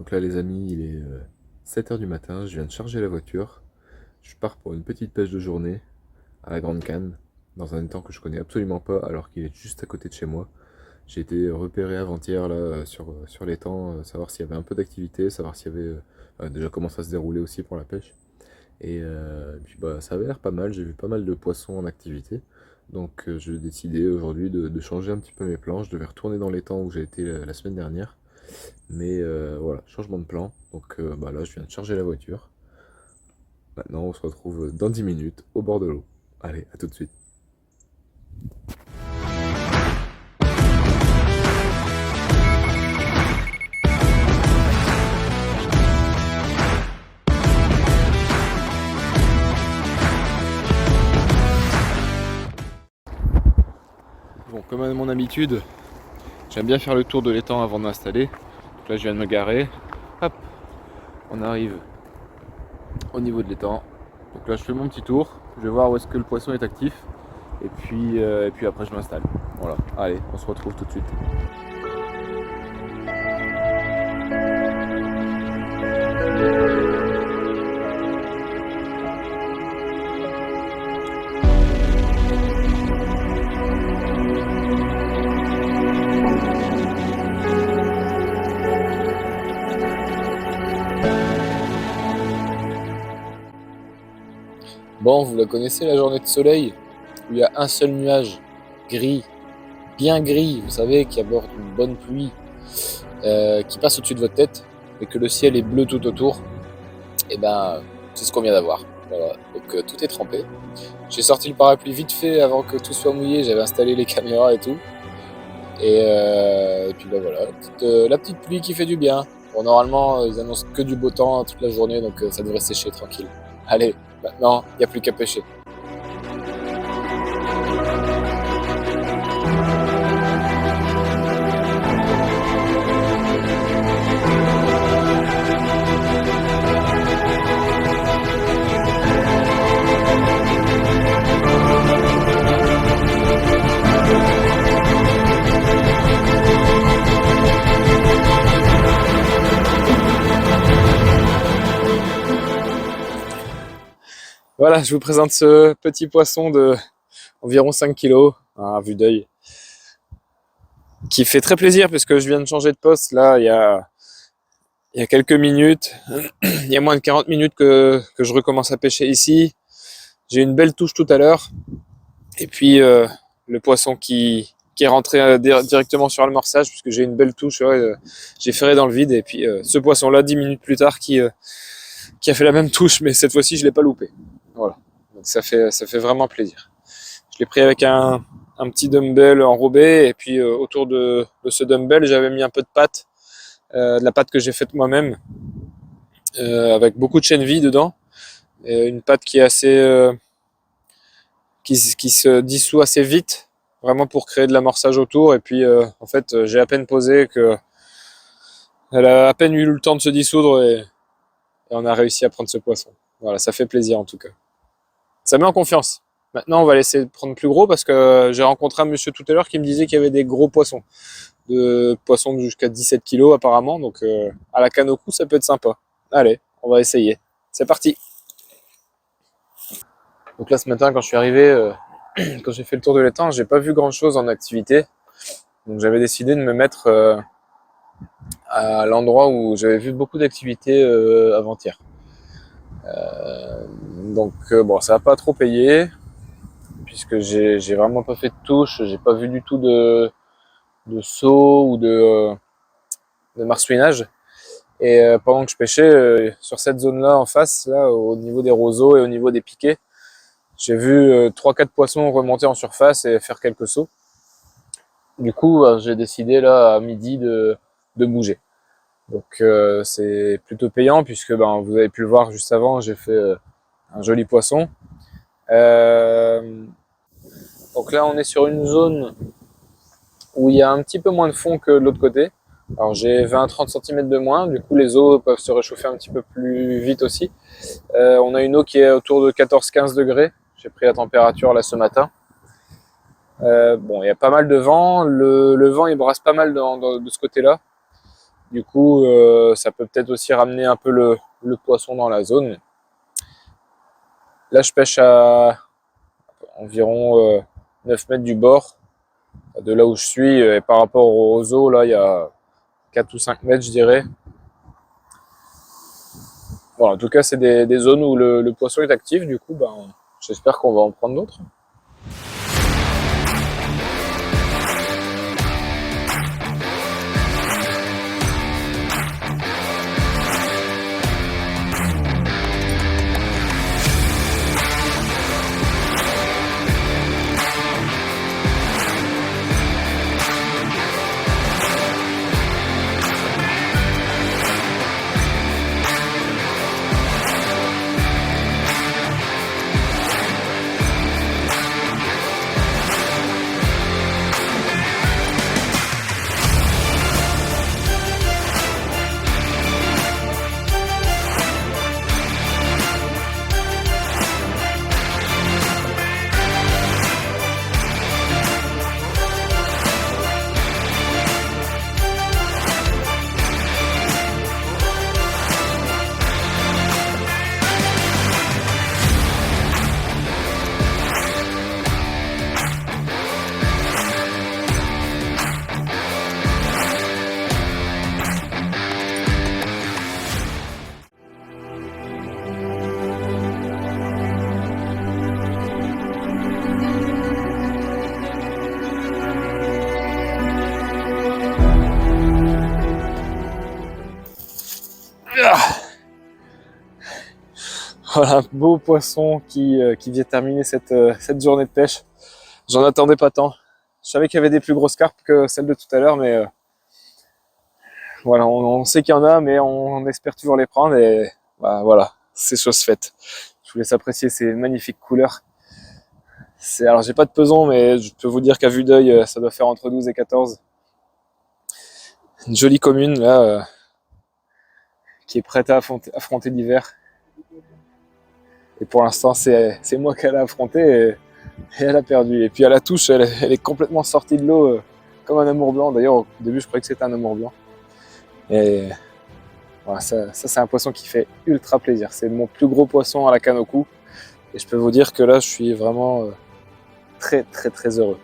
Donc là les amis, il est 7 h du matin, je viens de charger la voiture. Je pars pour une petite pêche de journée à la Grande Canne, dans un étang que je connais absolument pas alors qu'il est juste à côté de chez moi. J'ai été repéré avant-hier là sur l'étang, savoir s'il y avait un peu d'activité, savoir s'il y avait déjà comment ça se déroulait aussi pour la pêche. Et puis bah ça avait l'air pas mal, j'ai vu pas mal de poissons en activité. Donc j'ai décidé aujourd'hui de changer un petit peu mes plans. Je devais retourner dans l'étang où j'ai été la semaine dernière. Mais voilà, changement de plan. Donc bah là, je viens de charger la voiture. Maintenant, on se retrouve dans 10 minutes au bord de l'eau. Allez, à tout de suite. Bon, comme à mon habitude, j'aime bien faire le tour de l'étang avant de m'installer. Donc là, je viens de me garer. Hop, on arrive au niveau de l'étang. Donc là, je fais mon petit tour. Je vais voir où est-ce que le poisson est actif. Et puis après, je m'installe. Voilà, allez, on se retrouve tout de suite. Bon, vous la connaissez la journée de soleil où il y a un seul nuage gris, bien gris, vous savez, qui aborde une bonne pluie, qui passe au-dessus de votre tête et que le ciel est bleu tout autour. Et ben, c'est ce qu'on vient d'avoir. Voilà. Donc tout est trempé. J'ai sorti le parapluie vite fait avant que tout soit mouillé. J'avais installé les caméras et tout. Et puis ben voilà, la petite pluie qui fait du bien. Bon, normalement, ils annoncent que du beau temps toute la journée, donc ça devrait sécher tranquille. Allez, maintenant, il n'y a plus qu'à pêcher. Voilà, je vous présente ce petit poisson de environ 5 kilos, à vue d'œil, qui fait très plaisir parce que je viens de changer de poste là il y a quelques minutes. Il y a moins de 40 minutes que je recommence à pêcher ici. J'ai une belle touche tout à l'heure. Et puis le poisson qui est rentré directement sur le morçage puisque j'ai une belle touche. Ouais, j'ai ferré dans le vide. Et puis ce poisson-là, 10 minutes plus tard, qui a fait la même touche, mais cette fois-ci, je ne l'ai pas loupé. Voilà. Donc ça fait vraiment plaisir. Je l'ai pris avec un petit dumbbell enrobé. Et puis autour de ce dumbbell, j'avais mis un peu de pâte. De la pâte que j'ai faite moi-même. Avec beaucoup de chèvre dedans. Une pâte qui est assez... qui se dissout assez vite, vraiment pour créer de l'amorçage autour. Et puis en fait, j'ai à peine posé que elle a à peine eu le temps de se dissoudre et on a réussi à prendre ce poisson. Voilà, ça fait plaisir en tout cas. Ça met en confiance. Maintenant, on va laisser prendre plus gros parce que j'ai rencontré un monsieur tout à l'heure qui me disait qu'il y avait des gros poissons. De poissons jusqu'à 17 kilos apparemment. Donc à la canne au cou, ça peut être sympa. Allez, on va essayer. C'est parti. Donc là, ce matin, quand je suis arrivé, quand j'ai fait le tour de l'étang, j'ai pas vu grand chose en activité. Donc j'avais décidé de me mettre à l'endroit où j'avais vu beaucoup d'activités avant-hier. Donc bon, ça n'a pas trop payé, puisque j'ai vraiment pas fait de touche, j'ai pas vu du tout de saut ou de marsouinage. Et pendant que je pêchais, sur cette zone-là en face, là, au niveau des roseaux et au niveau des piquets, j'ai vu 3-4 poissons remonter en surface et faire quelques sauts. Du coup, j'ai décidé là à midi de bouger. Donc c'est plutôt payant puisque vous avez pu le voir juste avant, j'ai fait un joli poisson. Donc là, on est sur une zone où il y a un petit peu moins de fond que de l'autre côté. Alors j'ai 20-30 cm de moins, du coup les eaux peuvent se réchauffer un petit peu plus vite aussi. On a une eau qui est autour de 14-15 degrés. J'ai pris la température là ce matin. Bon, il y a pas mal de vent. Le vent il brasse pas mal de ce côté-là. Du coup, ça peut peut-être aussi ramener un peu le poisson dans la zone. Là, je pêche à environ 9 mètres du bord, de là où je suis, et par rapport aux eaux, là, il y a 4 ou 5 mètres, je dirais. Bon, en tout cas, c'est des zones où le poisson est actif, du coup, j'espère qu'on va en prendre d'autres. Voilà, beau poisson qui vient terminer cette journée de pêche. J'en attendais pas tant. Je savais qu'il y avait des plus grosses carpes que celles de tout à l'heure, mais voilà, on sait qu'il y en a, mais on espère toujours les prendre et voilà, c'est chose faite. Je vous laisse apprécier ces magnifiques couleurs. Alors j'ai pas de peson, mais je peux vous dire qu'à vue d'œil, ça doit faire entre 12 et 14. Une jolie commune là, qui est prête à affronter l'hiver. Et pour l'instant, c'est moi qui l'ai affrontée et elle a perdu. Et puis à la touche, elle est complètement sortie de l'eau comme un amour blanc. D'ailleurs, au début, je croyais que c'était un amour blanc. Et voilà, ça c'est un poisson qui fait ultra plaisir. C'est mon plus gros poisson à la canne au cou. Et je peux vous dire que là, je suis vraiment très très très heureux.